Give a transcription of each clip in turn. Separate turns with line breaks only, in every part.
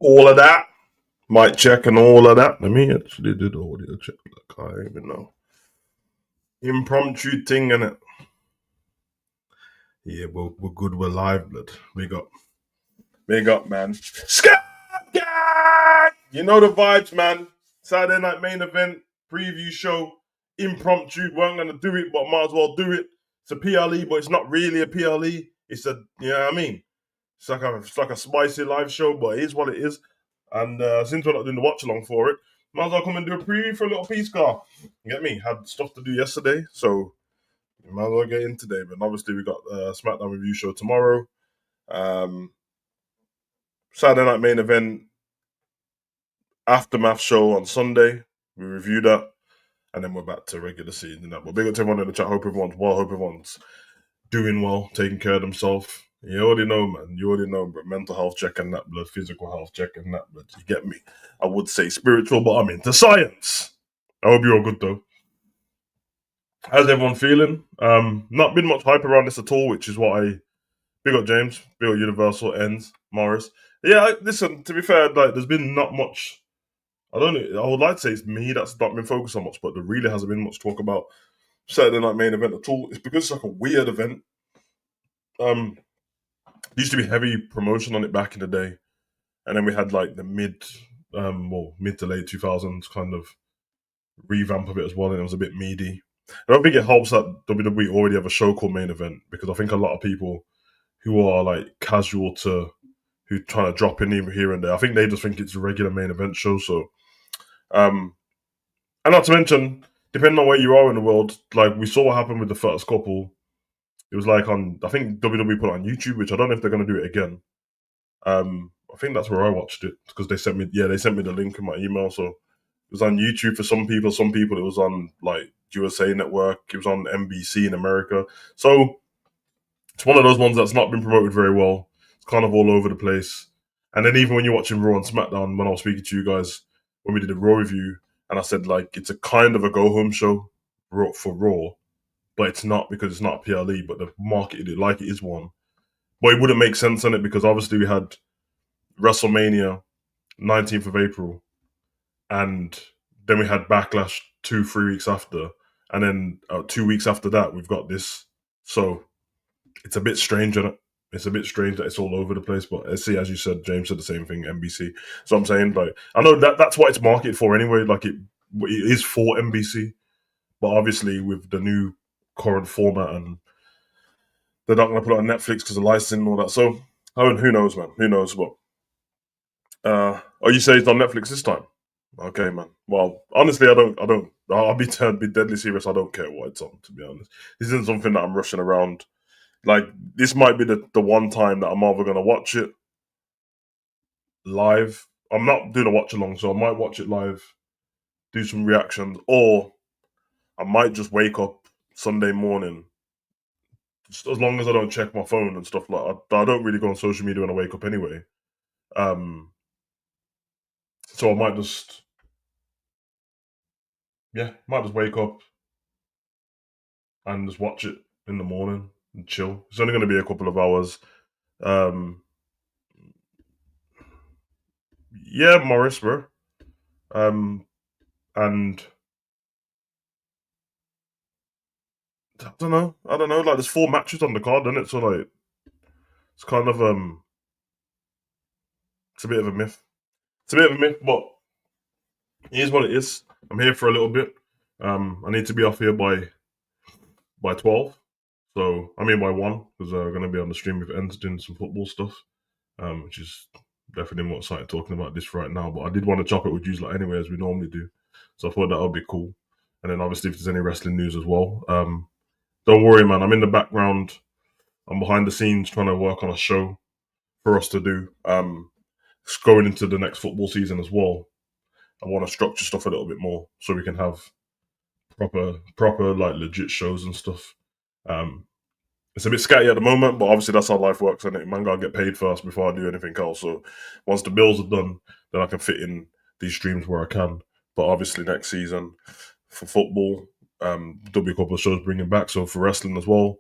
all of that. Mic check and all of that. Let me actually do the audio check. Look, I don't even know. Impromptu thing, innit? Yeah, we're good. We're live, blood. Big up, man. Scat gang! You know the vibes, man. Saturday night main event, preview show, impromptu. Weren't gonna do it, but might as well do it. It's a PLE, but it's not really a PLE. It's a, you know what I mean? It's like a spicy live show, but it is what it is. And since we're not doing the watch along for it, might as well come and do a preview for a little piece car. You get me? Had stuff to do yesterday, so we might as well get in today. But obviously, we got SmackDown review show tomorrow. Um, Saturday night main event, aftermath show on Sunday. We review that, and then we're back to regular season. But big up to everyone in the chat. Hope everyone's well. Hope everyone's doing well, taking care of themselves. You already know, man. You already know, bro. Mental health checking that blood, physical health checking that blood. You get me? I would say spiritual, but I'm into science. I hope you're all good though. How's everyone feeling? Not been much hype around this at all, which is what I big up James, big up Universal ends Morris. Yeah, listen. To be fair, like there's been not much. I don't know. I would like to say it's me that's not been focused on much, but there really hasn't been much talk about Saturday night main event at all. It's because it's like a weird event. Um, there used to be heavy promotion on it back in the day, and then we had like the mid to late 2000s kind of revamp of it as well, and it was a bit meaty. I don't think it helps that WWE already have a show called Main Event because I think a lot of people who are like casual to who trying to drop in even here and there, I think they just think it's a regular main event show. So, um, and not to mention, depending on where you are in the world, like we saw what happened with the first couple. It was like on, I think WWE put it on YouTube, which I don't know if they're going to do it again. I think that's where I watched it because they sent me the link in my email. So it was on YouTube for some people. Some people it was on like USA Network. It was on NBC in America. So it's one of those ones that's not been promoted very well. It's kind of all over the place. And then even when you're watching Raw and SmackDown, when I was speaking to you guys when we did the Raw review, and I said like it's a kind of a go home show for Raw, but it's not because it's not a PLE, but they've marketed it like it is one. But it wouldn't make sense in it because obviously we had WrestleMania 19th of April, and then we had Backlash 3 weeks after, and then 2 weeks after that we've got this. So it's a bit strange, isn't it? It's a bit strange that it's all over the place. But let's see, as you said, James said the same thing. NBC. So I'm saying, like, I know that's what it's marketed for anyway. Like it is for NBC, but obviously with the new current format, and they're not going to put it on Netflix because of licensing and all that. So, who knows, man? Who knows? But you say it's on Netflix this time? Okay, man. Well, honestly, I don't. I'll be deadly serious. I don't care what it's on. To be honest, this isn't something that I'm rushing around. Like this might be the one time that I'm either gonna watch it live. I'm not doing a watch along, so I might watch it live, do some reactions, or I might just wake up Sunday morning. Just as long as I don't check my phone and stuff like that. I don't really go on social media when I wake up anyway. Um, so I might just wake up and just watch it in the morning and chill. It's only going to be a couple of hours. Um, yeah, Morris, bro. Um, and I don't know. I don't know. Like, there's 4 matches on the card, isn't it? So like, it's kind of it's a bit of a myth. It's a bit of a myth, but it is what it is. I'm here for a little bit. I need to be off here by 12. So I mean by 1 because I'm going to be on the stream with Ends doing some football stuff, which is definitely more excited talking about this right now. But I did want to chop it with you like anyway as we normally do. So I thought that would be cool. And then obviously if there's any wrestling news as well, don't worry, man. I'm in the background. I'm behind the scenes trying to work on a show for us to do. Going into the next football season as well. I want to structure stuff a little bit more so we can have proper like legit shows and stuff. Um, it's a bit scatty at the moment, but obviously that's how life works, and man gotta get paid first before I do anything else. So once the bills are done, then I can fit in these streams where I can. But obviously next season for football, there'll be a couple of shows bringing back. So for wrestling as well,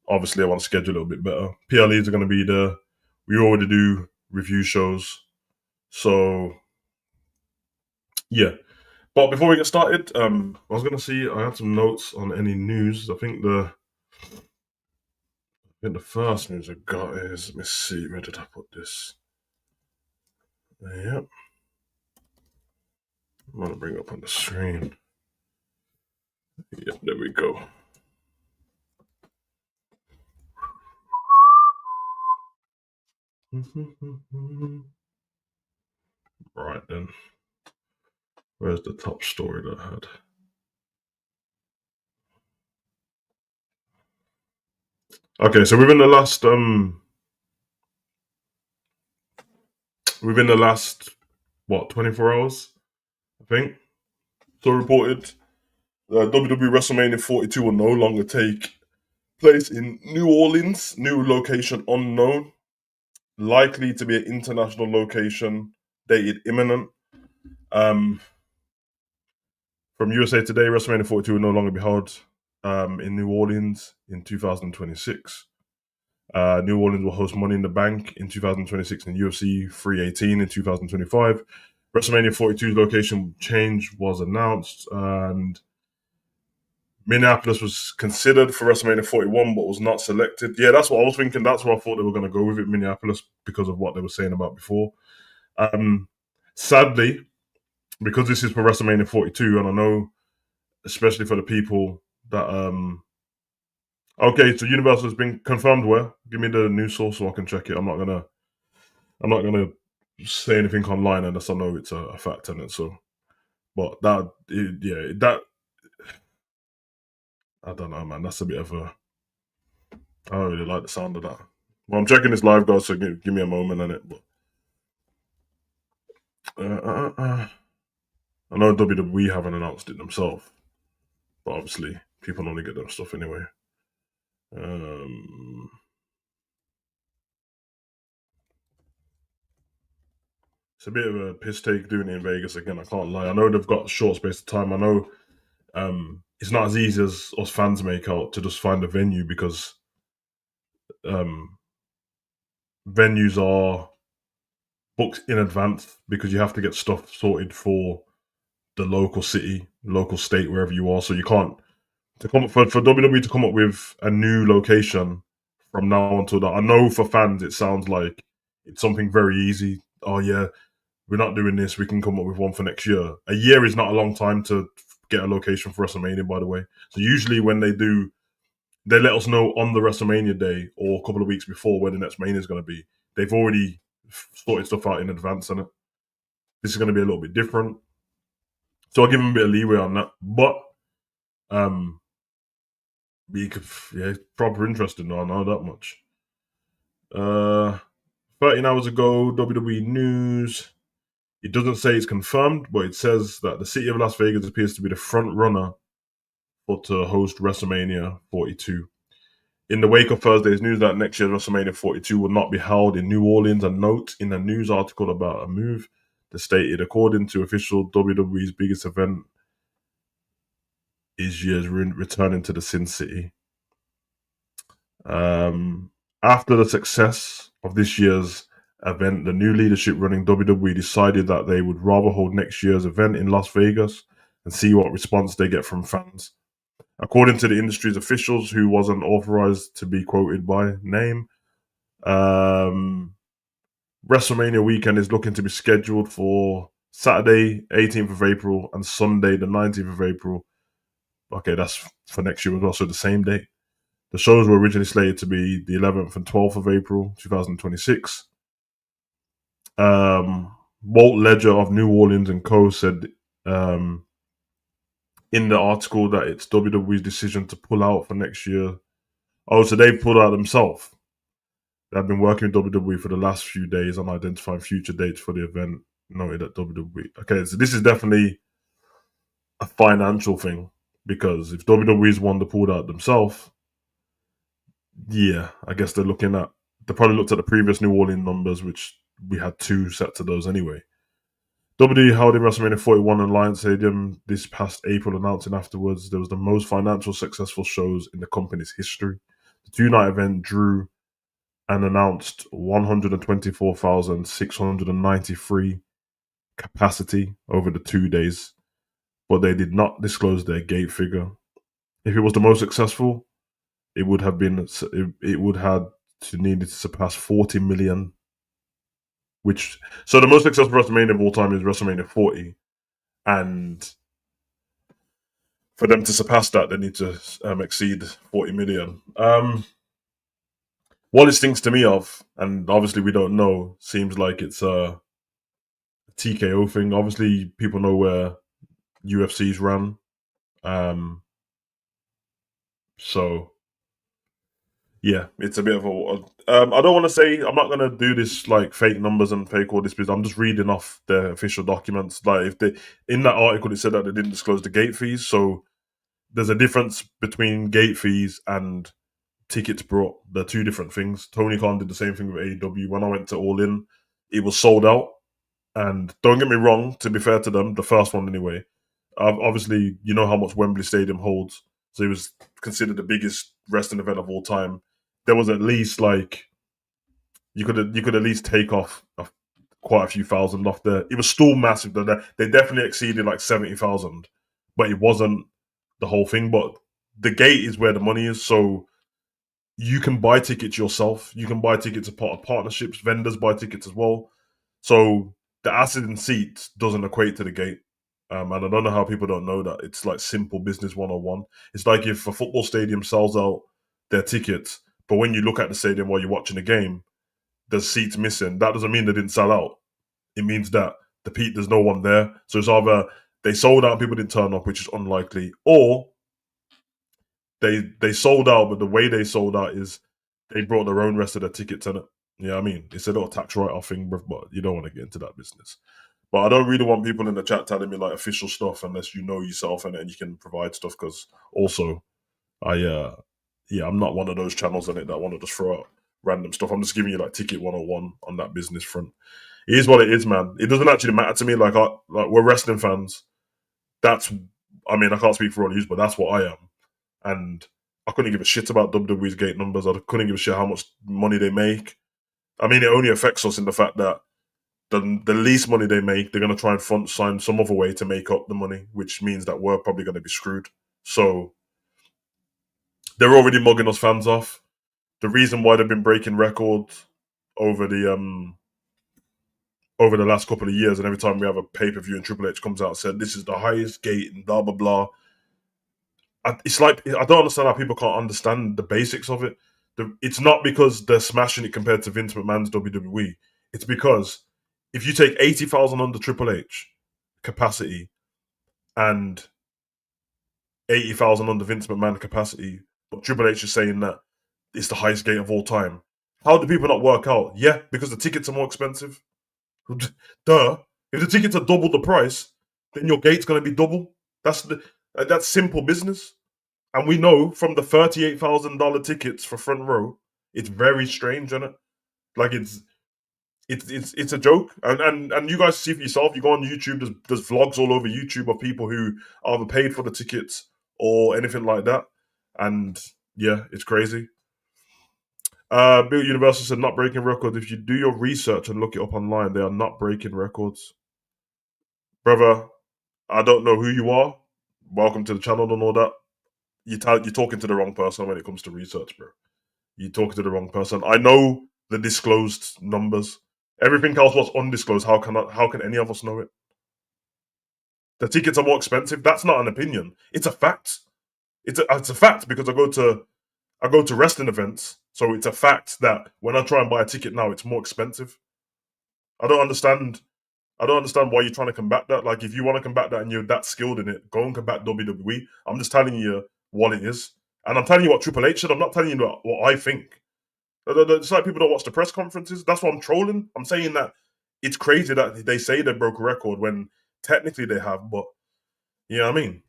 obviously I want to schedule a little bit better. PLEs are going to be there. We already do review shows So yeah. But before we get started, I was gonna see I had some notes on any news. I think the first news I got is, let me see, where did I put this? Yep, I'm gonna bring it up on the screen. Yep, there we go. Right then, where's the top story that I had? Okay, so within the last what 24 hours, I think. So reported WWE WrestleMania 42 will no longer take place in New Orleans, new location unknown, likely to be an international location, dated imminent. Um, from USA Today, WrestleMania 42 will no longer be held in New Orleans in 2026. New Orleans will host Money in the Bank in 2026 and UFC 318 in 2025. WrestleMania 42's location change was announced, and Minneapolis was considered for WrestleMania 41, but was not selected. Yeah, that's what I was thinking. That's what I thought they were going to go with it, Minneapolis, because of what they were saying about before. Um, Sadly, because this is for WrestleMania 42, and I know, especially for the people that okay, so Universal has been confirmed where? Give me the news source so I can check it. I'm not gonna say anything online unless I know it's a fact in it. So, but that I don't know, man. That's a bit of a. I don't really like the sound of that. Well, I'm checking this live, guys. So give me a moment on it. But I know WWE haven't announced it themselves, but obviously people only get them stuff anyway. Um, it's a bit of a piss take doing it in Vegas again. I can't lie. I know they've got a short space of time. I know it's not as easy as us fans make out to just find a venue because um, venues are booked in advance because you have to get stuff sorted for the local city, local state, wherever you are. So you can't to come for WWE to come up with a new location from now until that. I know for fans it sounds like it's something very easy. Oh yeah, we're not doing this. We can come up with one for next year. A year is not a long time to get a location for WrestleMania, by the way. So usually when they do, they let us know on the WrestleMania day or a couple of weeks before where the next Mania is going to be. They've already sorted stuff out in advance, and this is going to be a little bit different. So I'll give them a bit of leeway on that. But um, yeah, proper interesting. I know that much. Uh, 13 hours ago, WWE News. It doesn't say it's confirmed, but it says that the city of Las Vegas appears to be the front runner for to host WrestleMania 42. In the wake of Thursday's news that next year's WrestleMania 42 will not be held in New Orleans, a note in a news article about a move that stated, according to official WWE's biggest event is year's returning to the Sin City. Um, After the success of this year's event, the new leadership running WWE decided that they would rather hold next year's event in Las Vegas and see what response they get from fans. According to the industry's officials, who wasn't authorized to be quoted by name, um, WrestleMania weekend is looking to be scheduled for Saturday, 18th of April, and Sunday, the 19th of April. Okay, that's for next year, but also the same day. The shows were originally slated to be the 11th and 12th of April, 2026. Walt Ledger of New Orleans and Co. said in the article that it's WWE's decision to pull out for next year. Oh, so they pulled out themselves. They've been working with WWE for the last few days on identifying future dates for the event, noted at WWE. Okay, so this is definitely a financial thing because if WWE's one that pulled out themselves, yeah, I guess they probably looked at the previous New Orleans numbers, which we had two sets of those anyway. WWE held in WrestleMania 41 in Lions Stadium this past April, announcing afterwards there was the most financial successful shows in the company's history. The two-night event drew and announced 124,693 capacity over the 2 days, but they did not disclose their gate figure. If it was the most successful, it would have been it would have to needed to surpass 40 million. Which so the most successful WrestleMania of all time is WrestleMania 40, and for them to surpass that, they need to exceed 40 million. What it stinks to me of, and obviously we don't know, seems like it's a TKO thing. Obviously, people know where UFC's ran. Um, so yeah, it's a bit of a. I don't want to say I'm not gonna do this like fake numbers and fake all this because I'm just reading off the official documents. Like if they in that article it said that they didn't disclose the gate fees, so there's a difference between gate fees and tickets brought. They're two different things. Tony Khan did the same thing with AEW. When I went to All In, it was sold out. And don't get me wrong, to be fair to them, the first one anyway. Obviously, you know how much Wembley Stadium holds, so it was considered the biggest wrestling event of all time. There was at least like you could at least take off quite a few thousand off there. It was still massive. They definitely exceeded like 70,000, but it wasn't the whole thing. But the gate is where the money is, so you can buy tickets yourself. You can buy tickets as part of partnerships. Vendors buy tickets as well. So the acid in seats doesn't equate to the gate. And I don't know how people don't know that. It's like simple business 101. It's like if a football stadium sells out their tickets, but when you look at the stadium while you're watching the game, there's seats missing. That doesn't mean they didn't sell out. It means that there's no one there. So it's either they sold out and people didn't turn up, which is unlikely, or they sold out, but the way they sold out is they brought their own rest of the tickets in it. Yeah, I mean, it's a little tax write off thing, but you don't want to get into that business. But I don't really want people in the chat telling me like official stuff unless you know yourself and you can provide stuff. Because also, I'm not one of those channels in it that want to just throw out random stuff. I'm just giving you like ticket 101 on that business front. It is what it is, man. It doesn't actually matter to me. Like we're wrestling fans. That's, I mean, I can't speak for all of you, but that's what I am. And I couldn't give a shit about WWE's gate numbers. I couldn't give a shit how much money they make. I mean, it only affects us in the fact that the least money they make, they're going to try and front sign some other way to make up the money, which means that we're probably going to be screwed. So they're already mugging us fans off. The reason why they've been breaking records over the last couple of years, and every time we have a pay per view and Triple H comes out and said this is the highest gate and blah blah blah. It's like I don't understand how people can't understand the basics of it. It's not because they're smashing it compared to Vince McMahon's WWE. It's because if you take 80,000 under Triple H capacity and 80,000 under Vince McMahon capacity, but Triple H is saying that it's the highest gate of all time, how do people not work out? Yeah, because the tickets are more expensive. Duh. If the tickets are double the price, then your gate's going to be double. That's simple business. And we know from the $38,000 tickets for front row, it's very strange, isn't it? Like it's a joke. And you guys see for yourself. You go on YouTube. There's vlogs all over YouTube of people who either paid for the tickets or anything like that. And yeah, it's crazy. Bill Universal said not breaking records. If you do your research and look it up online, they are not breaking records, brother. I don't know who you are. Welcome to the channel and all that. You're talking to the wrong person when it comes to research, bro. You're talking to the wrong person. I know the disclosed numbers. Everything else was undisclosed. How can any of us know it? The tickets are more expensive. That's not an opinion. It's a fact. It's a fact because I go to wrestling events, so it's a fact that when I try and buy a ticket now, it's more expensive. I don't understand. I don't understand why you're trying to combat that. Like, if you want to combat that and you're that skilled in it, go and combat WWE. I'm just telling you what it is, and I'm telling you what Triple H said. I'm not telling you what I think. It's like people don't watch the press conferences. That's why I'm trolling. I'm saying that it's crazy that they say they broke a record when technically they have, but you know what I mean?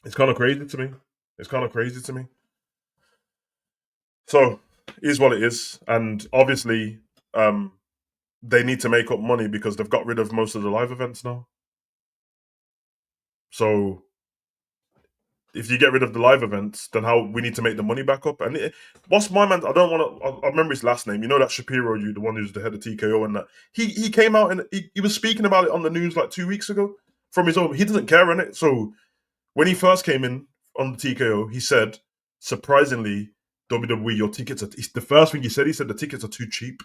It's kind of crazy to me. It's kind of crazy to me. So, it is what it is. And obviously, they need to make up money because they've got rid of most of the live events now. So, if you get rid of the live events, then how we need to make the money back up. And what's my man? I don't want to. I remember his last name. You know that Shapiro, you the one who's the head of TKO, and that he came out and he was speaking about it on the news like 2 weeks ago from his own. He doesn't care in it. So when he first came in on the TKO, he said, surprisingly, WWE, your tickets are. The first thing he said the tickets are too cheap.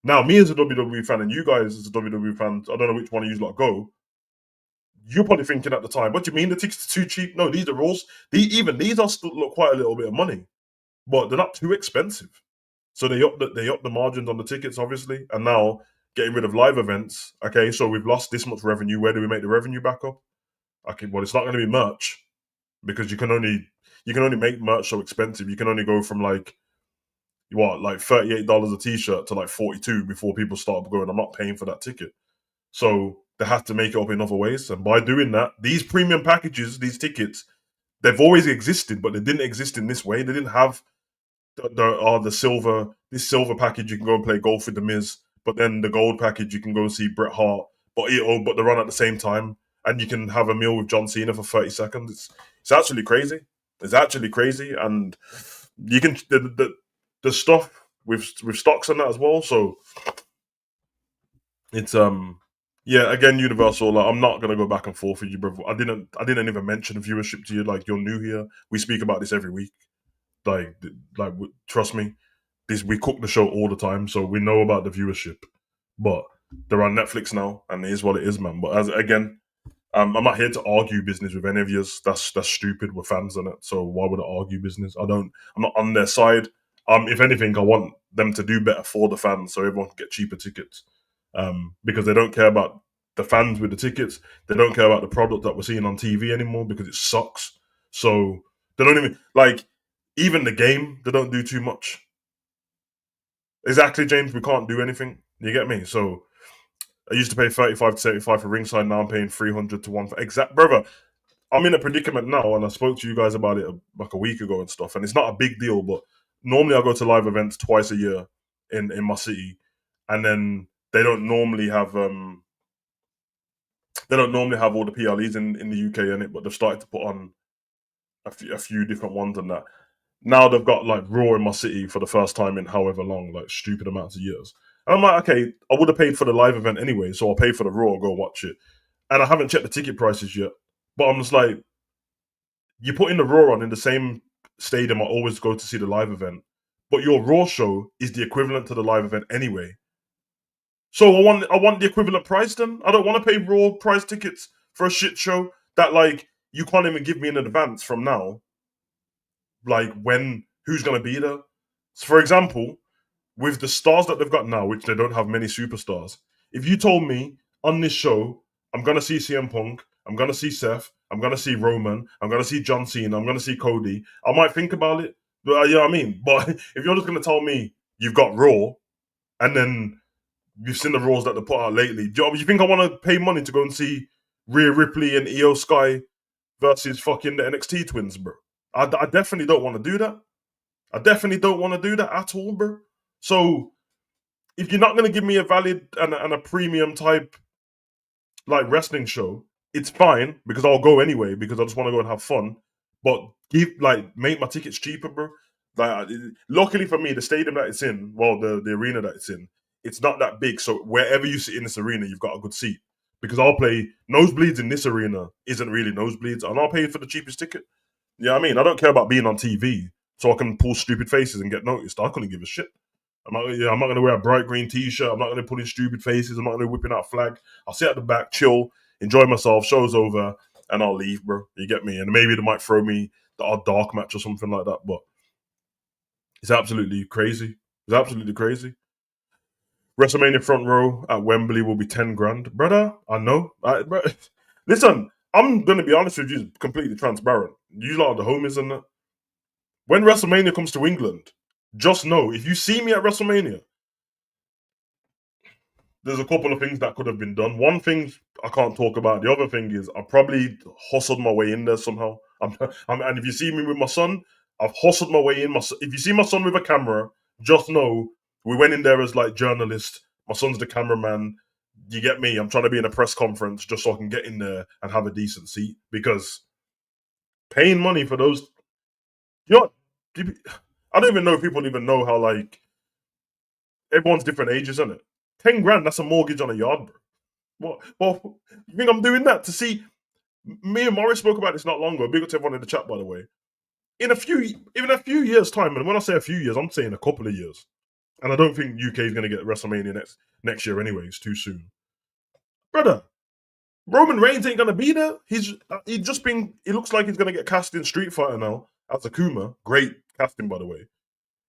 Now, me as a WWE fan and you guys as a WWE fan, I don't know which one of you lot go. You're probably thinking at the time, what do you mean the tickets are too cheap? No, these are rules. Even these are still look quite a little bit of money, but they're not too expensive. So they up the margins on the tickets, obviously, and now getting rid of live events. Okay, so we've lost this much revenue. Where do we make the revenue back up? Okay, well, it's not going to be merch because you can only make merch so expensive. You can only go from like $38 a t-shirt to like 42 before people start going, I'm not paying for that ticket. So they have to make it up in other ways. And by doing that, these premium packages, these tickets, they've always existed, but they didn't exist in this way. They didn't have the silver, this silver package you can go and play golf with the Miz, but then the gold package you can go and see Bret Hart, but they run at the same time, and you can have a meal with John Cena for 30 seconds. It's actually crazy. It's actually crazy, and you can the stuff with stocks and that as well. So it's yeah, again, Universal. Like, I'm not gonna go back and forth with you, bro. I didn't even mention viewership to you. Like, you're new here. We speak about this every week. Like trust me, this we cook the show all the time, so we know about the viewership. But they're on Netflix now, and it is what it is, man. But as again, I'm not here to argue business with any of you. That's stupid. We're fans on it, so why would I argue business? I'm not on their side. If anything, I want them to do better for the fans, so everyone can get cheaper tickets. Because they don't care about the fans with the tickets. They don't care about the product that we're seeing on TV anymore because it sucks. So they don't even like even the game. They don't do too much. Exactly, James. We can't do anything. You get me? So I used to pay 35 to 75 for ringside. Now I'm paying 300 to one for exact brother. I'm in a predicament now, and I spoke to you guys about it like a week ago and stuff. And it's not a big deal, but normally I go to live events twice a year in my city, and then they don't normally have all the PLEs in the UK in it, but they've started to put on a few different ones and that. Now they've got like Raw in my city for the first time in however long, like stupid amounts of years. And I'm like, okay, I would have paid for the live event anyway, so I'll pay for the Raw and go watch it. And I haven't checked the ticket prices yet, but I'm just like, you're putting the Raw on in the same stadium I always go to see the live event, but your Raw show is the equivalent to the live event anyway. So I want the equivalent price then. I don't want to pay Raw price tickets for a shit show that like you can't even give me in advance from now. Like who's gonna be there? So for example, with the stars that they've got now, which they don't have many superstars, if you told me on this show I'm gonna see CM Punk, I'm gonna see Seth, I'm gonna see Roman, I'm gonna see John Cena, I'm gonna see Cody, I might think about it. But you know what I mean? But if you're just gonna tell me you've got Raw and then you've seen the Raws that they put out lately, do you think I want to pay money to go and see Rhea Ripley and Io Sky versus fucking the NXT twins, bro? I definitely don't want to do that. I definitely don't want to do that at all, bro. So if you're not going to give me a valid and a premium type like wrestling show, it's fine because I'll go anyway because I just want to go and have fun. But make my tickets cheaper, bro. Like, luckily for me, the stadium that it's in, well, the arena that it's in, it's not that big. So wherever you sit in this arena, you've got a good seat. Because I'll play nosebleeds in this arena isn't really nosebleeds, and I'll pay for the cheapest ticket. Yeah, you know what I mean, I don't care about being on TV, so I can pull stupid faces and get noticed. I couldn't give a shit. I'm not going to wear a bright green t-shirt. I'm not going to put in stupid faces. I'm not going to whipping out flag. I'll sit at the back, chill, enjoy myself. Show's over, and I'll leave, bro. You get me? And maybe they might throw me the odd dark match or something like that. But it's absolutely crazy. It's absolutely crazy. WrestleMania front row at Wembley will be 10 grand, brother. I know. Listen, I'm going to be honest with you, completely transparent. You lot are the homies and that. When WrestleMania comes to England, just know if you see me at WrestleMania, there's a couple of things that could have been done. One thing I can't talk about. The other thing is I probably hustled my way in there somehow. And if you see me with my son, I've hustled my way in. If you see my son with a camera, just know we went in there as like journalists. My son's the cameraman. You get me? I'm trying to be in a press conference just so I can get in there and have a decent seat because Paying money for those, you know, I don't even know if people even know how like everyone's different ages, isn't it? 10 grand, that's a mortgage on a yard, bro. What? Well, you think I'm doing that to see? Me and Morris spoke about this not long ago. Big up to everyone in the chat, by the way. Even a few years time, and when I say a few years, I'm saying a couple of years. And I don't think UK is going to get WrestleMania next year anyway. It's too soon, brother. Roman Reigns ain't gonna be there. He just been. He looks like he's gonna get cast in Street Fighter now as Akuma. Great casting, by the way.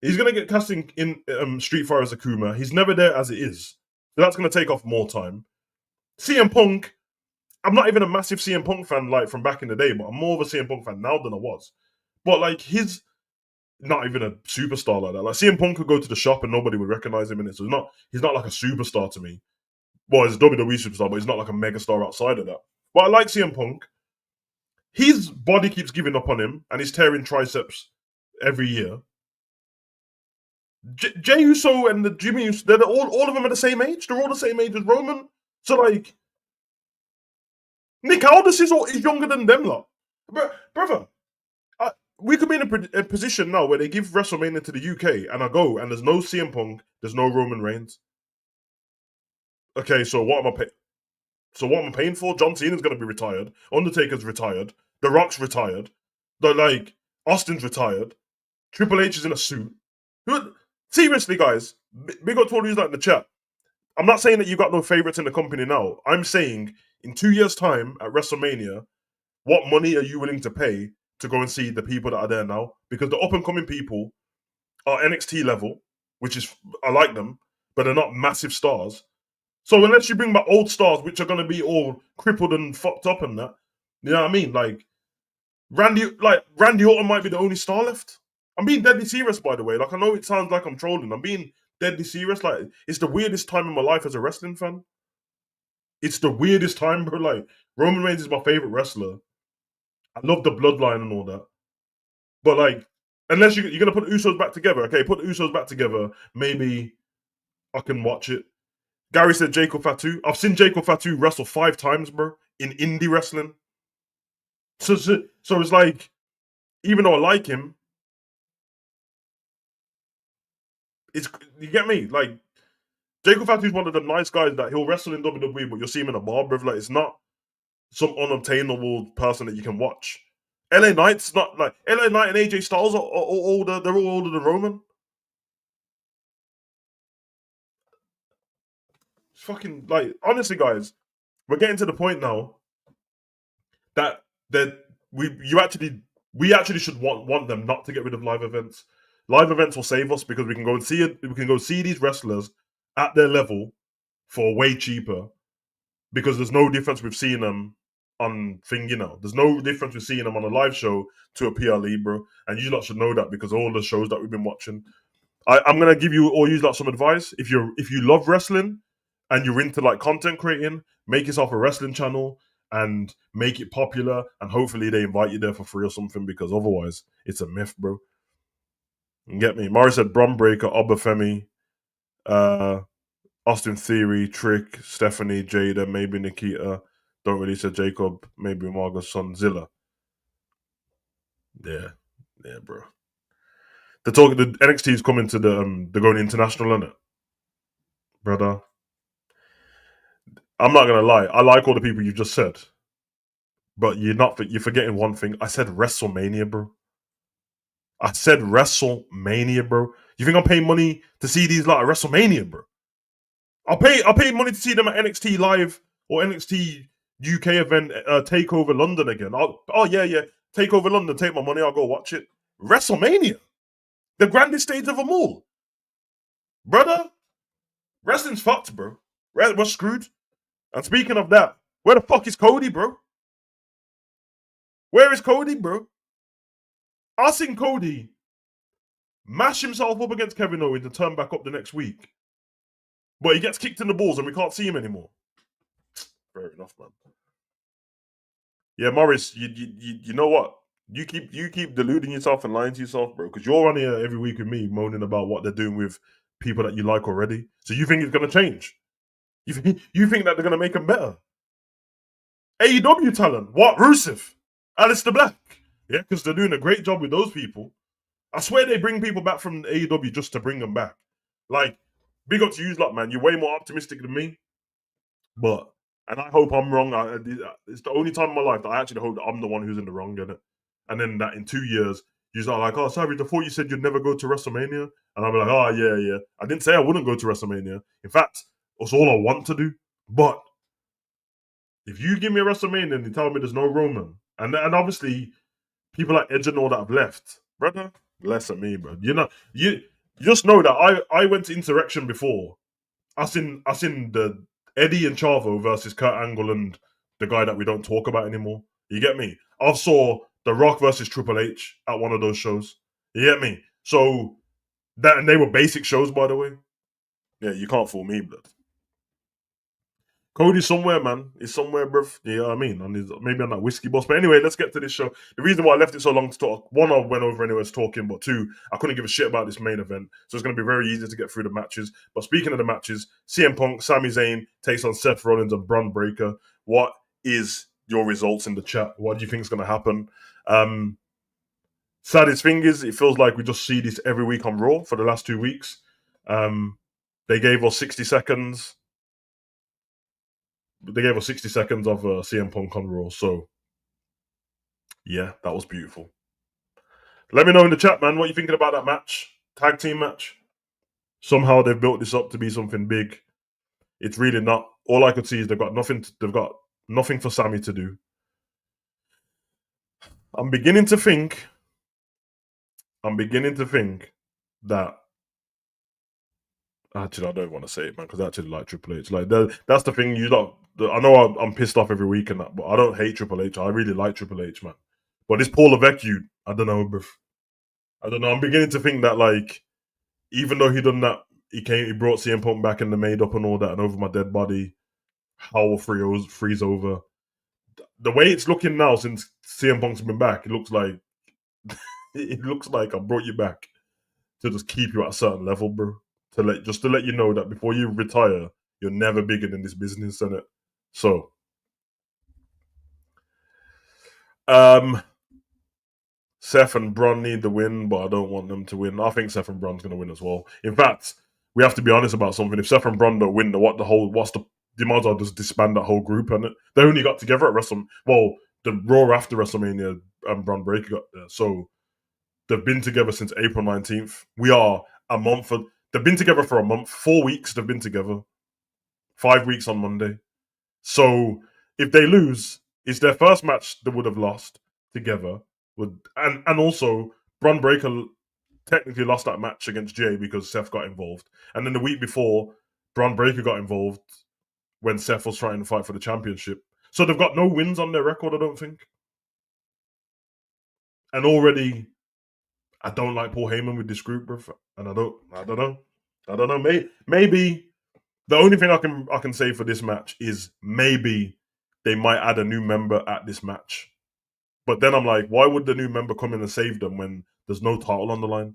He's gonna get casting in Street Fighter as Akuma. He's never there as it is. So that's gonna take off more time. CM Punk. I'm not even a massive CM Punk fan like from back in the day, but I'm more of a CM Punk fan now than I was. But like he's not even a superstar like that. Like CM Punk could go to the shop and nobody would recognize him in it. So he's not like a superstar to me. Well, he's a WWE superstar, but he's not like a megastar outside of that. But I like CM Punk. His body keeps giving up on him, and he's tearing triceps every year. Jey Uso and the Jimmy Uso, they're all of them are the same age. They're all the same age as Roman. So like, Nick Aldis is younger than them lot. Brother, we could be in a position now where they give WrestleMania to the UK, and I go, and there's no CM Punk, there's no Roman Reigns. Okay, so what am I paying? So what am I paying for? John Cena's going to be retired. Undertaker's retired. The Rock's retired. Austin's retired. Triple H is in a suit. Seriously, guys, big up to all of you in the chat. I'm not saying that you've got no favorites in the company now. I'm saying in 2 years' time at WrestleMania, what money are you willing to pay to go and see the people that are there now? Because the up and coming people are NXT level, which is, I like them, but they're not massive stars. So unless you bring back old stars, which are going to be all crippled and fucked up and that, you know what I mean? Like Randy Orton might be the only star left. I'm being deadly serious, by the way. Like I know it sounds like I'm trolling. I'm being deadly serious. Like it's the weirdest time in my life as a wrestling fan. It's the weirdest time, bro. Like Roman Reigns is my favorite wrestler. I love the bloodline and all that. But like, unless you're gonna put the Usos back together, okay, put the Usos back together. Maybe I can watch it. Gary said Jacob Fatu. I've seen Jacob Fatu wrestle 5 times, bro, in indie wrestling. So it's like, even though I like him, you get me? Like, Jacob Fatu's one of the nice guys that he'll wrestle in WWE, but you'll see him in a bar, bro. Like, it's not some unobtainable person that you can watch. LA Knight's not like LA Knight and AJ Styles are older. They're all older than Roman. It's fucking like honestly, guys, we're getting to the point now that we actually should want them not to get rid of live events. Live events will save us because we can go and see it. We can go see these wrestlers at their level for way cheaper because there's no difference with seeing them on thing. There's no difference with seeing them on a live show to a PLE, bro. And you lot should know that because all the shows that we've been watching. I'm gonna give you all you lot some advice. If you love wrestling and you're into like content creating, make yourself a wrestling channel and make it popular, and hopefully they invite you there for free or something, because otherwise it's a myth, bro. You get me? Mari said Bron Breakker, Obafemi, Austin Theory, Trick, Stephanie, Jada, maybe Nikita. Don't really say Jacob, maybe Margo's son Zilla. Yeah, bro. The NXT is coming to they're going international, isn't it? Brother. I'm not gonna lie, I like all the people you just said. But you're forgetting one thing. I said WrestleMania, bro. I said WrestleMania, bro. You think I'm paying money to see these like WrestleMania, bro? I'll pay money to see them at NXT Live or NXT UK event, Takeover London again. Yeah, Takeover London. Take my money. I'll go watch it. WrestleMania, the grandest stage of them all, brother. Wrestling's fucked, bro. We're screwed. And speaking of that, where the fuck is Cody, bro? Where is Cody, bro? I seen Cody mash himself up against Kevin Owens and turn back up the next week. But he gets kicked in the balls and we can't see him anymore. Fair enough, man. Yeah, Morris, you know what? You keep deluding yourself and lying to yourself, bro, because you're on here every week with me moaning about what they're doing with people that you like already. So you think it's going to change? You think that they're going to make them better? AEW talent. What? Rusev. Aleister Black. Yeah, because they're doing a great job with those people. I swear they bring people back from AEW just to bring them back. Like, big up to you, lot, man. You're way more optimistic than me. But and I hope I'm wrong. It's the only time in my life that I actually hope that I'm the one who's in the wrong in it. And then that in 2 years, you're like, oh, sorry, I thought you said you'd never go to WrestleMania. And I'll be like, oh, yeah, yeah. I didn't say I wouldn't go to WrestleMania. In fact, it's all I want to do. But if you give me a WrestleMania and you tell me there's no Roman, and obviously people like Edge and all that have left, brother, less of me, bro. You just know that I went to Insurrection before. I seen the Eddie and Chavo versus Kurt Angle and the guy that we don't talk about anymore. You get me? I saw The Rock versus Triple H at one of those shows. You get me? So that, and they were basic shows, by the way. Yeah, you can't fool me, blood. Cody's somewhere, man. He's somewhere, bruv. You know what I mean? Maybe on that whiskey boss. But anyway, let's get to this show. The reason why I left it so long to talk, one, I went over anyways talking, but two, I couldn't give a shit about this main event. So it's going to be very easy to get through the matches. But speaking of the matches, CM Punk, Sami Zayn takes on Seth Rollins and Braun Breaker. What is your results in the chat? What do you think is going to happen? Saddest thing is, it feels like we just see this every week on Raw for the last 2 weeks. They gave us 60 seconds. They gave us 60 seconds of CM Punk on Raw. So, yeah, that was beautiful. Let me know in the chat, man, what you thinking about that match. Tag team match. Somehow they've built this up to be something big. It's really not. All I could see is they've got nothing for Sammy to do. I'm beginning to think that actually, I don't want to say it, man, because I actually like Triple H. Like that's the thing. I know I'm pissed off every week and that, but I don't hate Triple H. I really like Triple H, man. But this Paul Levesque, I don't know, bruv. I don't know. I'm beginning to think that, like, even though he done that, he brought CM Punk back and the made up and all that, and over my dead body, Howell freeze over. The way it's looking now since CM Punk's been back, it looks like I brought you back to just keep you at a certain level, bro. To let you know that before you retire, you're never bigger than this business, innit? So, Seth and Braun need the win, but I don't want them to win. I think Seth and Braun's going to win as well. In fact, we have to be honest about something. If Seth and Braun don't win, you might as well just disband that whole group, and they only got together at the Raw after WrestleMania, and Braun Breaker got there. So they've been together since April 19th. We are a month. They've been together for a month. 4 weeks they've been together. 5 weeks on Monday. So if they lose, it's their first match they would have lost together. And also Braun Breaker technically lost that match against Jay because Seth got involved. And then the week before, Braun Breaker got involved when Seth was trying to fight for the championship. So they've got no wins on their record, I don't think. And already, I don't like Paul Heyman with this group, bro. And I don't know. Maybe the only thing I can say for this match is maybe they might add a new member at this match. But then I'm like, why would the new member come in and save them when there's no title on the line?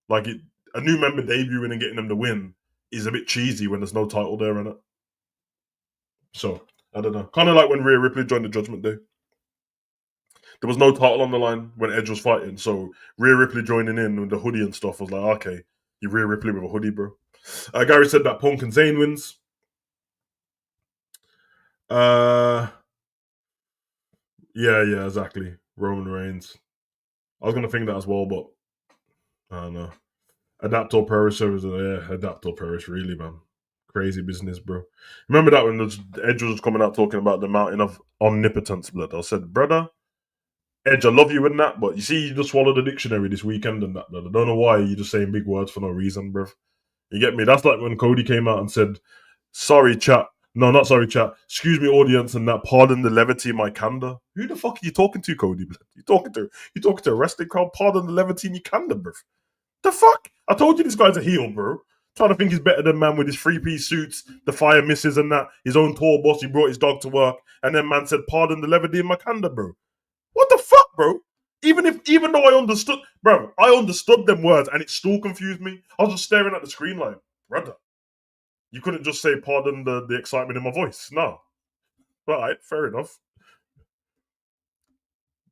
Like, a new member debuting and getting them to win is a bit cheesy when there's no title there in it. So, I don't know. Kind of like when Rhea Ripley joined the Judgment Day. There was no title on the line when Edge was fighting. So, Rhea Ripley joining in with the hoodie and stuff was like, okay, you Rhea Ripley with a hoodie, bro. Gary said that Punk and Zayn wins. Yeah, exactly. Roman Reigns. I was gonna think that as well, but I don't know. Adaptor Perish service, Adaptor Perish, really, man. Crazy business, bro. Remember that when Edge was coming out talking about the mountain of omnipotence, blood? I said, brother, Edge, I love you in that, but you see, you just swallowed the dictionary this weekend and that, blood. I don't know why you're just saying big words for no reason, bro. You get me? That's like when Cody came out and said, sorry, chat. No, not sorry, chat. Excuse me, audience, and that pardon the levity, my candor. Who the fuck are you talking to, Cody? You talking to a wrestling crowd? Pardon the levity, in your candor, bro. The fuck? I told you this guy's a heel, bro. Trying to think he's better than man with his 3-piece suits, the fire misses and that. His own tour bus, he brought his dog to work, and then man said, pardon the levity in my candor, bro. What the fuck, bro? Even though I understood, bro, I understood them words and it still confused me. I was just staring at the screen like, brother, you couldn't just say pardon the excitement in my voice. No. All right, fair enough.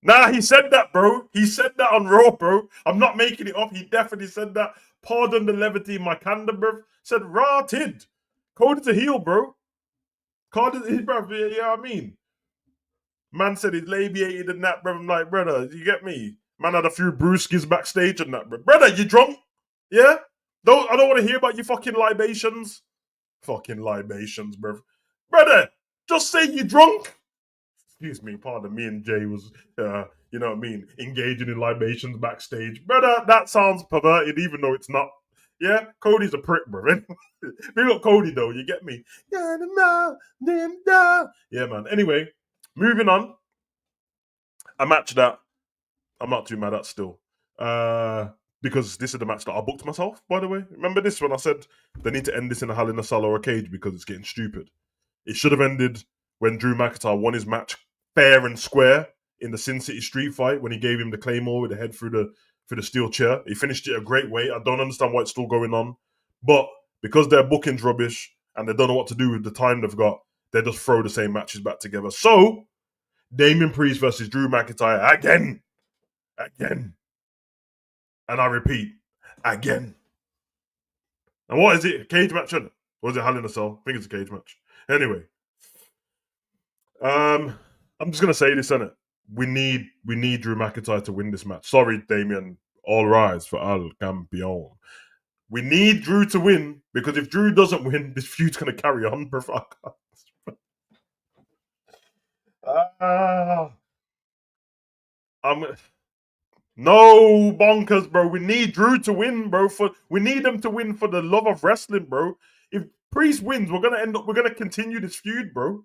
Nah, he said that, bro. He said that on Raw, bro. I'm not making it up. He definitely said that. Pardon the levity in my candor, bro. Said rotted. Cody's a heel, bro. Cody's, bro. Yeah, I mean. Man said he's labiated and that, bro. I'm like, brother, you get me? Man had a few brewskis backstage and that, bro. Brother, you drunk? Yeah? I don't want to hear about your fucking libations. Fucking libations, bro. Brother, just say you drunk. Excuse me, pardon me and Jay was, you know what I mean, engaging in libations backstage. Brother, that sounds perverted, even though it's not. Yeah, Cody's a prick, bro. Big up Cody, though, you get me? Yeah, man. Anyway, moving on. A match that I'm not too mad at still. Because this is the match that I booked myself, by the way. Remember this when I said they need to end this in a Hell in a Cell or a cage because it's getting stupid? It should have ended when Drew McIntyre won his match fair and square in the Sin City Street fight when he gave him the Claymore with the head through the steel chair. He finished it a great way. I don't understand why it's still going on. But because their booking's rubbish and they don't know what to do with the time they've got, they just throw the same matches back together. So, Damien Priest versus Drew McIntyre again. Again. And I repeat, again. And what is it? A cage match, isn't it? Or is it Hell in a Cell? I think it's a cage match. Anyway. I'm just gonna say this, innit? We need Drew McIntyre to win this match. Sorry, Damien. All rise for El Campeon. We need Drew to win because if Drew doesn't win, this feud's gonna carry on, bro. I'm no bonkers, bro. We need Drew to win, bro. We need him to win for the love of wrestling, bro. If Priest wins, we're gonna continue this feud, bro.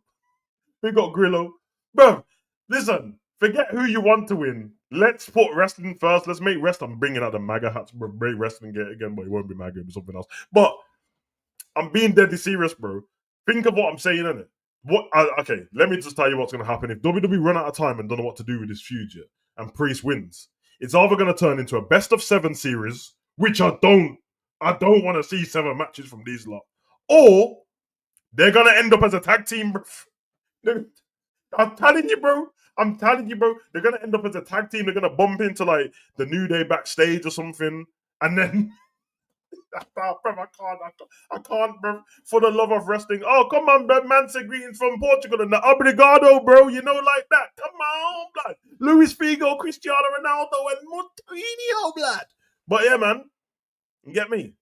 We got Grillo. Bro, listen, forget who you want to win. Let's put wrestling first. Let's make wrestling. I'm bringing out the MAGA hats, bro. Break wrestling gate again, but it won't be MAGA, it'll be something else. But I'm being deadly serious, bro. Think of what I'm saying, innit? Okay, let me just tell you what's going to happen. If WWE run out of time and don't know what to do with this feud yet, and Priest wins, it's either going to turn into a best of 7 series, which I don't want to see 7 matches from these lot, or they're going to end up as a tag team, bro. I'm telling you, bro. They're gonna end up as a tag team. They're gonna bump into like the New Day backstage or something, and then, bro, I can't, bro. For the love of wrestling. Oh, come on, bro. Man said greetings from Portugal and the obrigado, bro. You know, like that. Come on, blood. Luis Figo, Cristiano Ronaldo, and Moutinho, blood. But yeah, man, you get me.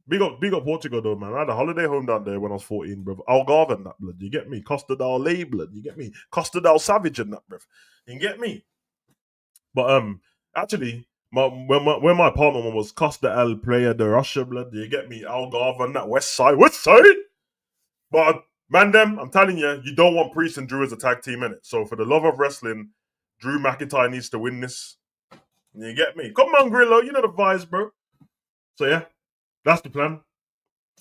Big up Portugal though, man. I had a holiday home down there when I was 14, bro. Algarve and that, blood. You get me? Costa del Ley, blood. You get me? Costa del Savage and that, bro. You get me? But actually, when my apartment was Costa el Playa de Russia, blood. You get me? Algarve and that West Side. But man, them, I'm telling you, you don't want Priest and Drew as a tag team in it. So for the love of wrestling, Drew McIntyre needs to win this. You get me? Come on, Grillo. You know the vibes, bro. So yeah. That's the plan.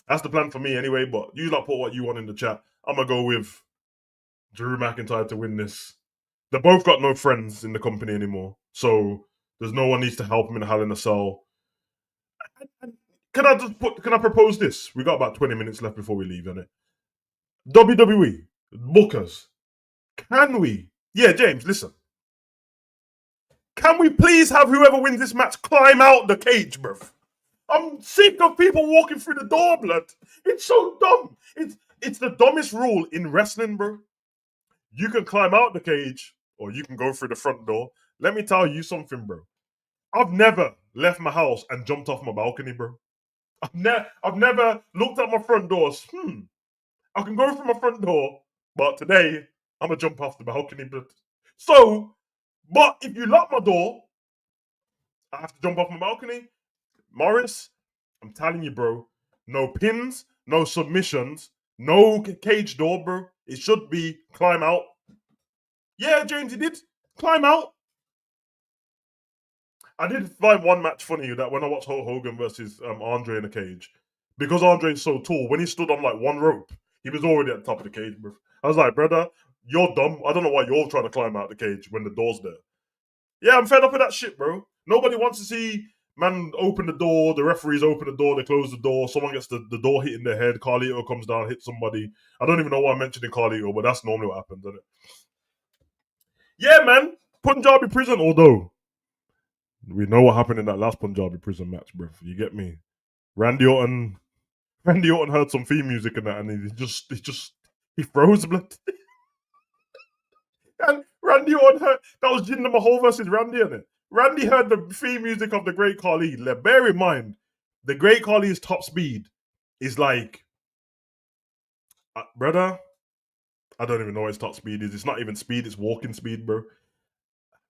That's the plan for me anyway, but you lot put what you want in the chat. I'm going to go with Drew McIntyre to win this. They both got no friends in the company anymore, so there's no one needs to help him in Hell in a Cell. Can I propose this? We got about 20 minutes left before we leave, innit? WWE, bookers, can we? Yeah, James, listen. Can we please have whoever wins this match climb out the cage, bruv? I'm sick of people walking through the door, blood. It's so dumb. It's the dumbest rule in wrestling, bro. You can climb out the cage or you can go through the front door. Let me tell you something, bro. I've never left my house and jumped off my balcony, bro. I've never looked at my front doors. I can go through my front door, but today I'm gonna jump off the balcony, blood. So, but if you lock my door, I have to jump off my balcony. Morris, I'm telling you, bro, no pins, no submissions, no cage door, bro. It should be climb out. Yeah, James, he did climb out. I did find one match funny that when I watched Hulk Hogan versus Andre in a cage, because Andre's so tall, when he stood on like one rope, he was already at the top of the cage, bro. I was like, brother, you're dumb. I don't know why you're trying to climb out the cage when the door's there. Yeah, I'm fed up with that shit, bro. Nobody wants to see man open the door, the referees open the door, they close the door, someone gets the door hit in their head, Carlito comes down, hits somebody. I don't even know why I'm mentioning Carlito, but that's normally what happens, isn't it? Yeah, man. Punjabi prison, although we know what happened in that last Punjabi prison match, bro. You get me? Randy Orton, Randy Orton heard some theme music and that, and he froze blood. And Randy Orton heard that was Jinder Mahal versus Randy, in it. Randy heard the theme music of the Great Khali. Bear in mind, the Great Khali's top speed is like, brother. I don't even know what his top speed is. It's not even speed; it's walking speed, bro.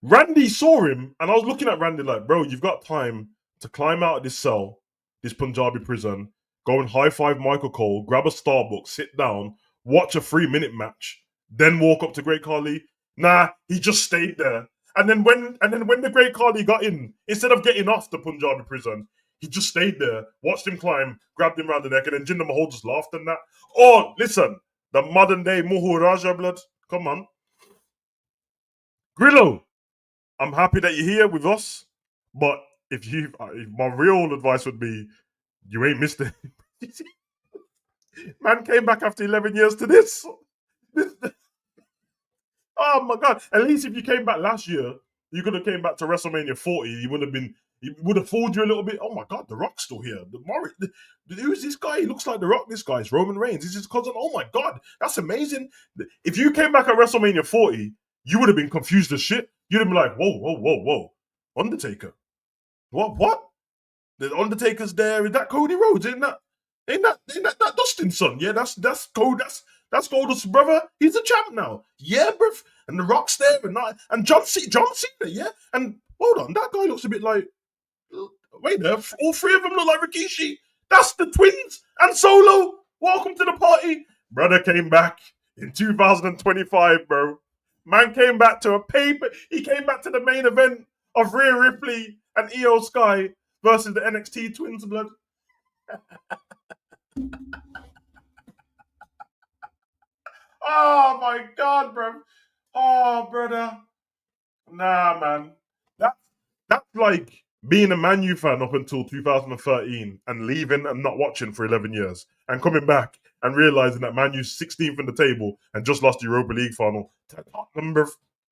Randy saw him, and I was looking at Randy like, bro, you've got time to climb out of this cell, this Punjabi prison, go and high five Michael Cole, grab a Starbucks, sit down, watch a 3-minute match, then walk up to Great Khali. Nah, he just stayed there. And then when the Great Khali got in, instead of getting off the Punjabi prison, he just stayed there, watched him climb, grabbed him around the neck, and then Jinder Mahal just laughed and that. Oh, listen, the modern day Maharaja blood. Come on. Grillo, I'm happy that you're here with us, but if my real advice would be, you ain't missed it. Man came back after 11 years to this. Oh my god! At least if you came back last year, you could have came back to WrestleMania 40. You would have been. He would have fooled you a little bit. Oh my god, The Rock's still here. Who's this guy? He looks like The Rock. This guy's Roman Reigns. He's his cousin. Oh my god, that's amazing. If you came back at WrestleMania 40, you would have been confused as shit. You'd have been like, whoa, whoa, whoa, whoa, Undertaker. What? The Undertaker's there. Is that Cody Rhodes? Ain't that Dustin's son? Yeah, that's Cody. That's Goldust's brother. He's a champ now. Yeah, bruv. And The Rock's there, and John Cena, yeah. And hold on, that guy looks a bit like. Wait there, all three of them look like Rikishi. That's the twins and Solo. Welcome to the party. Brother came back in 2025, bro. Man came back to a paper. He came back to the main event of Rhea Ripley and Io Sky versus the NXT twins, blood. Oh my god, bro. Oh, brother. Nah, man. That's like being a Man U fan up until 2013 and leaving and not watching for 11 years and coming back and realizing that Man U's 16th in the table and just lost the Europa League final to Tottenham, bro.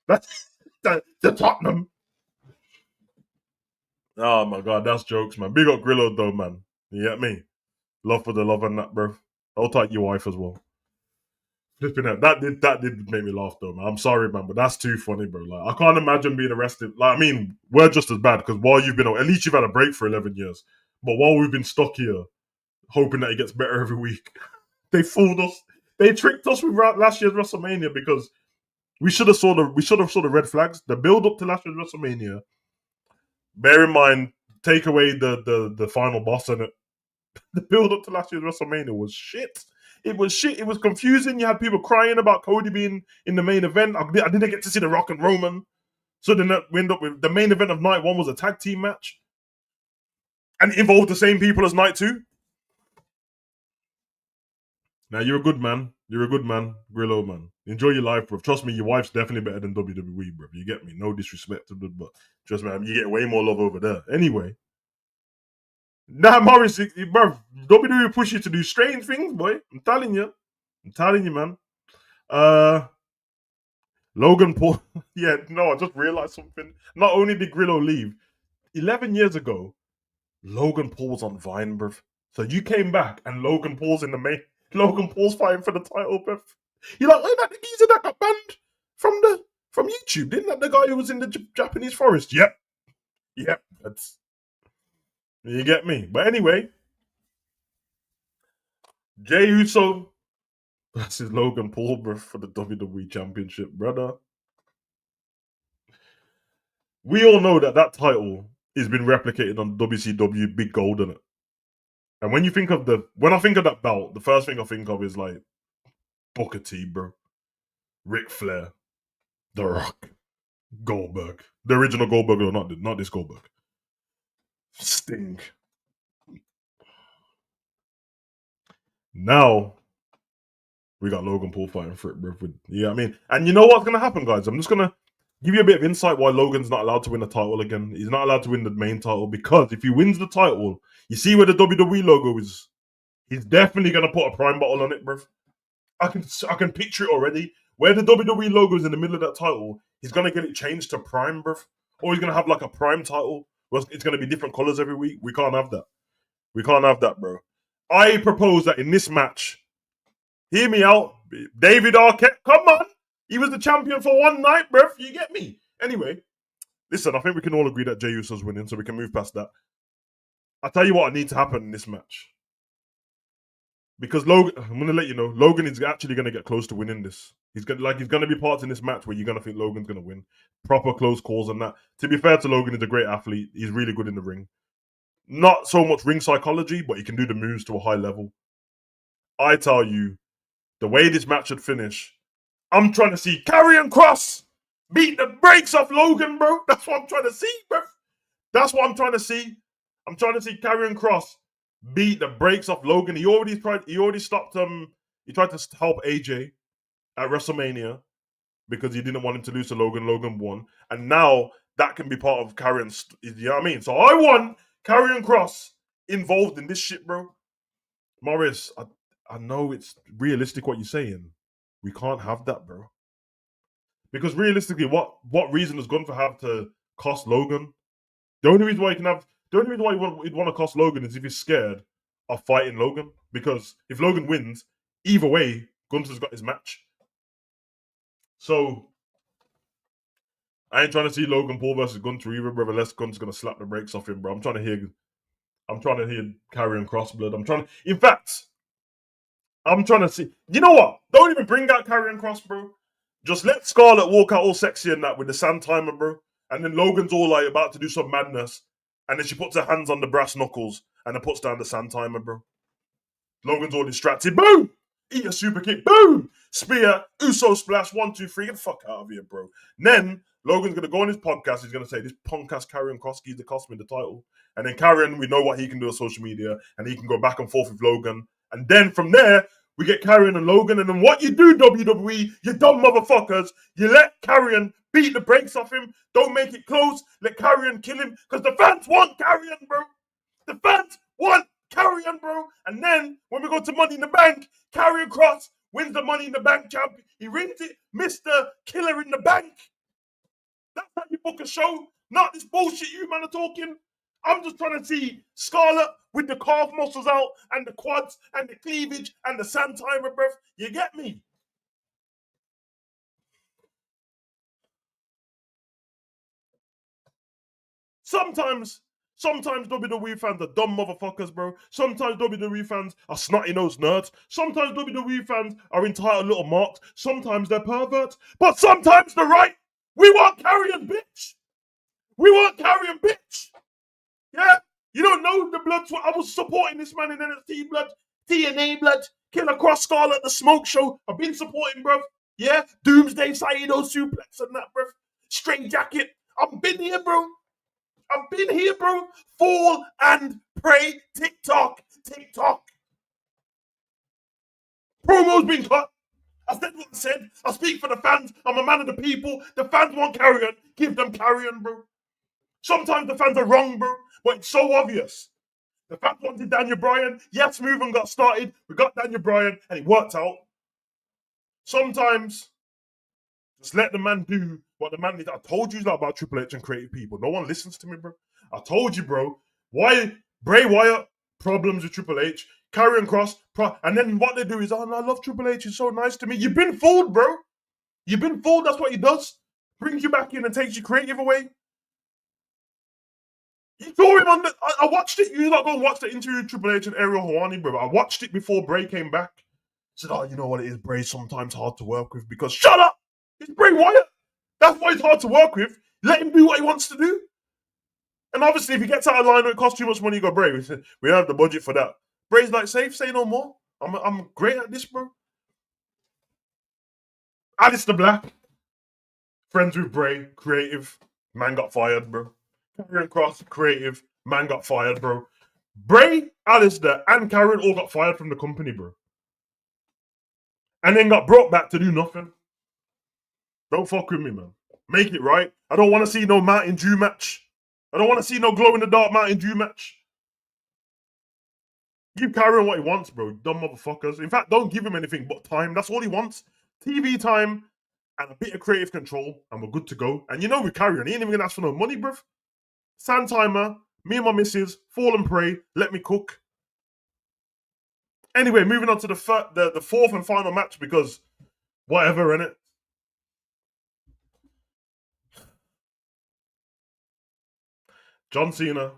That's to Tottenham. Oh my god, that's jokes, man. Big up Grillo though, man. You get me? Love for the love and that, bro. Hold tight your wife as well. Flipping out. That did make me laugh though, man. I'm sorry, man, but that's too funny, bro. Like I can't imagine being arrested. Like I mean, we're just as bad because while you've been at least you've had a break for 11 years. But while we've been stuck here, hoping that it gets better every week, they fooled us. They tricked us with last year's WrestleMania because we should have saw the red flags. The build up to last year's WrestleMania. Bear in mind, take away the final boss in it. The build up to last year's WrestleMania was shit. It was shit. It was confusing. You had people crying about Cody being in the main event. I didn't get to see The Rock and Roman. So then we end up with the main event of night one was a tag team match. And it involved the same people as night two. Now, you're a good man. You're a good man, Grillo, man. Enjoy your life, bro. Trust me, your wife's definitely better than WWE, bro. You get me? No disrespect to them, but trust me, you get way more love over there. Anyway. Nah, Morris, bro, WWE push you to do strange things, boy. I'm telling you, man. Logan Paul. Yeah, no, I just realized something. Not only did Grillo leave, 11 years ago, Logan Paul's on Vine, bro. So you came back and Logan Paul's in the main. Logan Paul's fighting for the title, bro. You're like, wait, that the geezer that got banned from YouTube, didn't that the guy who was in the Japanese forest? Yep. That's. You get me? But anyway, Jey Uso versus Logan Paul, bro, for the WWE Championship, brother. We all know that title has been replicated on WCW Big Gold, innit? And when I think of that belt, the first thing I think of is like Booker T, bro, Ric Flair, The Rock, Goldberg, the original Goldberg, or not this Goldberg, Sting. Now we got Logan Paul fighting for it, bro. Yeah, I mean, and you know what's gonna happen, guys? I'm just gonna give you a bit of insight why Logan's not allowed to win the title again. He's not allowed to win the main title because if he wins the title, you see where the WWE logo is. He's definitely gonna put a Prime bottle on it, bro. I can picture it already. Where the WWE logo is in the middle of that title, he's gonna get it changed to Prime, bruv. Or he's gonna have like a Prime title. Where it's gonna be different colors every week. We can't have that. We can't have that, bro. I propose that in this match, hear me out, David Arquette. Come on, he was the champion for one night, bruv. You get me? Anyway, listen, I think we can all agree that Jey Uso's winning, so we can move past that. I'll tell you what needs to happen in this match. Because Logan, I'm gonna let you know, Logan is actually gonna get close to winning this. He's gonna be parts in this match where you're gonna think Logan's gonna win. Proper close calls and that. To be fair to Logan, he's a great athlete. He's really good in the ring. Not so much ring psychology, but he can do the moves to a high level. I tell you, the way this match should finish, I'm trying to see Karrion Kross beat the brakes off Logan, bro. That's what I'm trying to see, bro. That's what I'm trying to see. I'm trying to see Karrion Kross beat the brakes off Logan. He already stopped he tried to help AJ at WrestleMania because he didn't want him to lose to Logan. Logan won. And now that can be part of Karrion's, you know what I mean? So I want Karrion Kross involved in this shit, bro. Morris, I know it's realistic what you're saying. We can't have that, bro. Because realistically, what reason is Gunther have to cost Logan? The only reason why he'd want to cost Logan is if he's scared of fighting Logan. Because if Logan wins, either way, Gunther's got his match. So I ain't trying to see Logan Paul versus Gunther either, brother. Unless Gunther's gonna slap the brakes off him, bro. I'm trying to hear Karrion Kross blood. In fact, I'm trying to see. You know what? Don't even bring out Karrion Kross, bro. Just let Scarlett walk out all sexy and that with the sand timer, bro. And then Logan's all like about to do some madness. And then she puts her hands on the brass knuckles and then puts down the sand timer, bro. Logan's all distracted. Boom! Eat a super kick. Boom! Spear. Uso splash. 1, 2, 3. Get the fuck out of here, bro. And then Logan's going to go on his podcast. He's going to say, this punk ass Karrion Kross to cost me the title. And then Karrion, we know what he can do on social media. And he can go back and forth with Logan. And then from there, we get Karrion and Logan. And then what you do, WWE, you dumb motherfuckers, you let Karrion beat the brakes off him. Don't make it close. Let Karrion kill him. Because the fans want Karrion, bro. The fans want Karrion, bro. And then when we go to Money in the Bank, Karrion Kross wins the Money in the Bank champion. He rings it, Mr. Killer in the Bank. That's how you book a show. Not this bullshit you man are talking. I'm just trying to see Scarlett with the calf muscles out and the quads and the cleavage and the sand timer, bruv. You get me? Sometimes WWE fans are dumb motherfuckers, bro. Sometimes WWE fans are snotty-nosed nerds. Sometimes WWE fans are entitled little marks. Sometimes they're perverts. But sometimes they're right. We want Karrion, bitch. We want Karrion, bitch. Yeah? You don't know the blood. I was supporting this man in NXT blood. TNA blood. Killer Cross Scarlet, the Smoke Show. I've been supporting, bruv. Yeah? Doomsday Saito suplex and that, bruv. Straight jacket. I've been here, bro. I've been here, bro. Fall and pray. TikTok. Promo's been cut. I said what I said. I speak for the fans. I'm a man of the people. The fans want Karrion. Give them Karrion, bro. Sometimes the fans are wrong, bro. But it's so obvious. The fans wanted Daniel Bryan. Yes, movement got started. We got Daniel Bryan, and it worked out. Sometimes, just let the man do what the man needs. I told you about Triple H and creative people. No one listens to me, bro. I told you, bro. Why Bray Wyatt, problems with Triple H. Karrion Kross, and then what they do is, oh, I love Triple H. He's so nice to me. You've been fooled, bro. You've been fooled. That's what he does. Brings you back in and takes your creative away. You saw him on the. I watched it. You not go and watch the interview with Triple H and Ariel Helwani, bro. I watched it before Bray came back. Said, oh, you know what it is? Bray's sometimes hard to work with because shut up. It's Bray Wyatt. That's why he's hard to work with. Let him do what he wants to do. And obviously, if he gets out of line or it costs too much money, you go, Bray. We don't have the budget for that. Bray's like, say no more. I'm great at this, bro. Alistair Black, friends with Bray, creative, man got fired, bro. Karrion Kross, creative, man got fired, bro. Bray, Alistair, and Karrion all got fired from the company, bro. And then got brought back to do nothing. Don't fuck with me, man. Make it right. I don't want to see no Mountain Dew match. I don't want to see no glow-in-the-dark Mountain Dew match. Give Karrion what he wants, bro. Dumb motherfuckers. In fact, don't give him anything but time. That's all he wants. TV time and a bit of creative control, and we're good to go. And you know we carry on. He ain't even gonna ask for no money, bruv. Sand timer, me and my missus, fall and pray, let me cook. Anyway, moving on to the fourth and final match because whatever in it. John Cena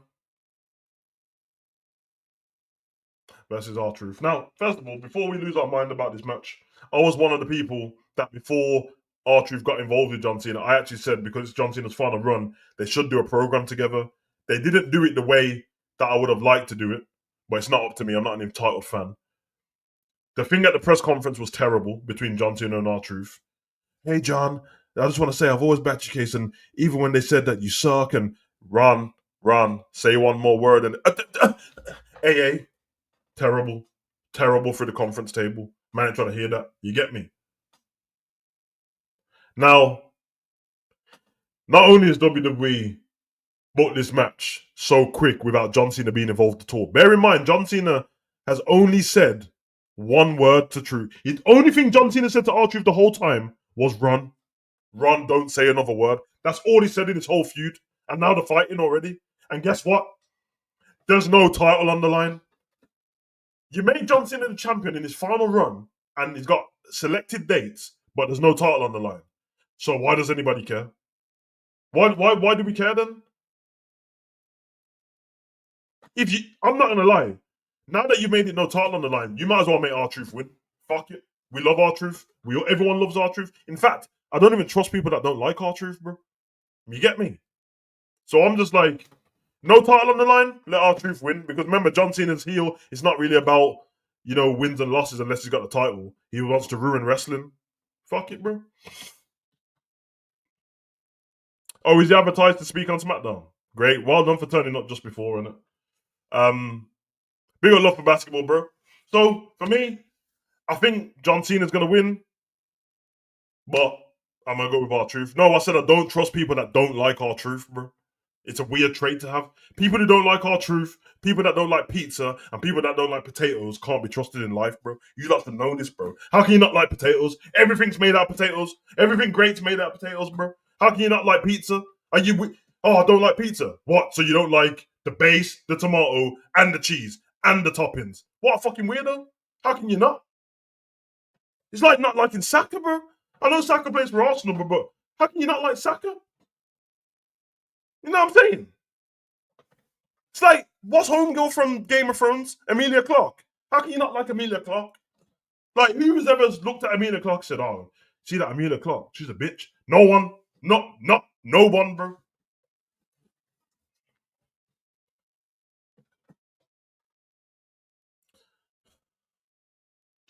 versus R-Truth. Now, first of all, before we lose our mind about this match, I was one of the people that before R-Truth got involved with John Cena, I actually said because it's John Cena's final run, they should do a program together. They didn't do it the way that I would have liked to do it, but it's not up to me. I'm not an entitled fan. The thing at the press conference was terrible between John Cena and R-Truth. Hey, John, I just want to say I've always backed your case, and even when they said that you suck and run, say one more word and AA, terrible, terrible for the conference table. Man, ain't trying to hear that. You get me? Now, not only is WWE booked this match so quick without John Cena being involved at all. Bear in mind, John Cena has only said one word to Truth. The only thing John Cena said to R-Truth the whole time was run. Run, don't say another word. That's all he said in his whole feud. And now they're fighting already. And guess what? There's no title on the line. You made John Cena the champion in his final run, and he's got selected dates, but there's no title on the line. So why does anybody care? Why do we care then? I'm not gonna lie. Now that you made it no title on the line, you might as well make R-Truth win. Fuck it. We love R-Truth. Everyone loves R-Truth. In fact, I don't even trust people that don't like R-Truth, bro. You get me? So I'm just like, no title on the line, let R-Truth win. Because remember, John Cena's heel is not really about, wins and losses unless he's got the title. He wants to ruin wrestling. Fuck it, bro. Oh, is he advertised to speak on SmackDown? Great. Well done for turning up just before, innit? Big love for basketball, bro. So, for me, I think John Cena's going to win. But I'm going to go with R-Truth. No, I said I don't trust people that don't like R-Truth, bro. It's a weird trait to have. People who don't like R-Truth, people that don't like pizza, and people that don't like potatoes can't be trusted in life, bro. You have to know this, bro. How can you not like potatoes? Everything's made out of potatoes. Everything great's made out of potatoes, bro. How can you not like pizza? Are you? Oh, I don't like pizza. What? So you don't like the base, the tomato, and the cheese, and the toppings? What a fucking weirdo. How can you not? It's like not liking Saka, bro. I know Saka plays for Arsenal, but how can you not like Saka? You know what I'm saying? It's like, what's homegirl from Game of Thrones? Emilia Clarke. How can you not like Emilia Clarke? Like, who's ever looked at Emilia Clarke and said, oh, see that Emilia Clarke? She's a bitch. No one. No one, bro.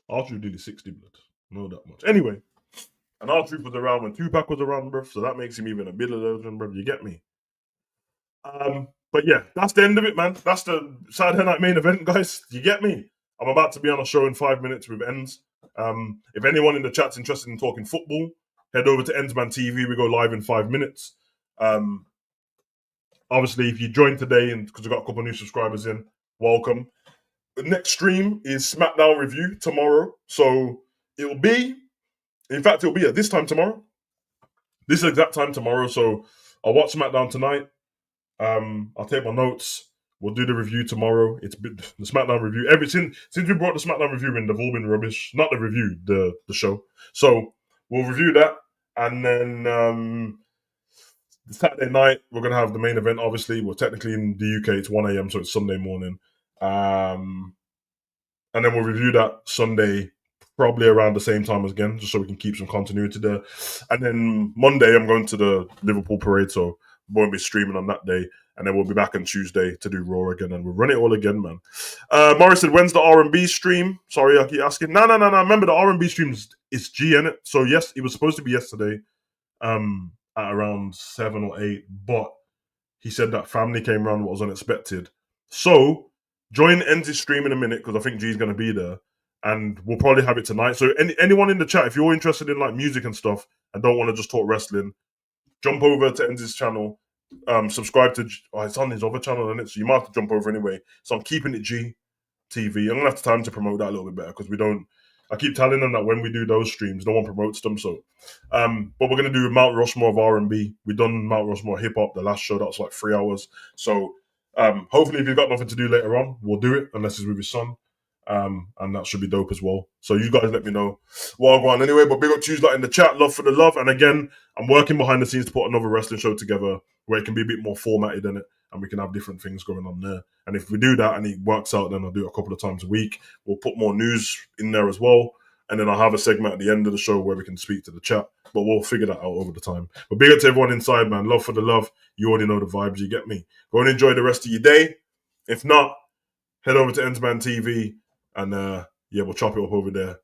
R-Truth did 60 blood. Know that much. Anyway, and R-Truth was around when Tupac was around, bro. So that makes him even a bit of a legend, bro. You get me? But yeah, that's the end of it, man. That's the Saturday night main event, guys. You get me? I'm about to be on a show in 5 minutes with Ends. If anyone in the chat's interested in talking football, head over to Endsman TV. We go live in 5 minutes. Obviously, if you joined today and because we've got a couple of new subscribers in, welcome. The next stream is SmackDown review tomorrow. So it'll be at this time tomorrow. This exact time tomorrow. So I'll watch SmackDown tonight. I'll take my notes. We'll do the review tomorrow. It's been the SmackDown review. Since we brought the SmackDown review in, they've all been rubbish. Not the review, the show. So we'll review that, and then Saturday night we're gonna have the main event. Obviously, we're technically in the UK. It's 1 a.m., so it's Sunday morning. And then we'll review that Sunday, probably around the same time again, just so we can keep some continuity there. And then Monday, I'm going to the Liverpool parade, so won't be streaming on that day. And then we'll be back on Tuesday to do Raw again, and we'll run it all again, man. Morris said, when's the R&B stream? Sorry, I keep asking. No. Remember, the R&B stream is G, in it. So, yes, it was supposed to be yesterday at around 7 or 8, but he said that family came around, what was unexpected. So, join Enzy's stream in a minute, because I think G's going to be there. And we'll probably have it tonight. So, anyone in the chat, if you're interested in like music and stuff and don't want to just talk wrestling, jump over to Enzy's channel. Subscribe to. It's on his other channel, isn't it? So you might have to jump over anyway. So I'm keeping it G TV. I'm gonna have time to promote that a little bit better because we don't. I keep telling them that when we do those streams, no one promotes them. So, but we're gonna do Mount Rushmore of R&B. We done Mount Rushmore hip hop. The last show that was like 3 hours. So, hopefully, if you've got nothing to do later on, we'll do it unless it's with your son. And that should be dope as well. So you guys let me know what I go on anyway. But big up to you lot in the chat. Love for the love. And again, I'm working behind the scenes to put another wrestling show together where it can be a bit more formatted in it, and we can have different things going on there. And if we do that and it works out, then I'll do it a couple of times a week. We'll put more news in there as well. And then I'll have a segment at the end of the show where we can speak to the chat. But we'll figure that out over the time. But big up to everyone inside, man. Love for the love. You already know the vibes. You get me. Go and enjoy the rest of your day. If not, head over to Endsman TV and yeah, we'll chop it up over there.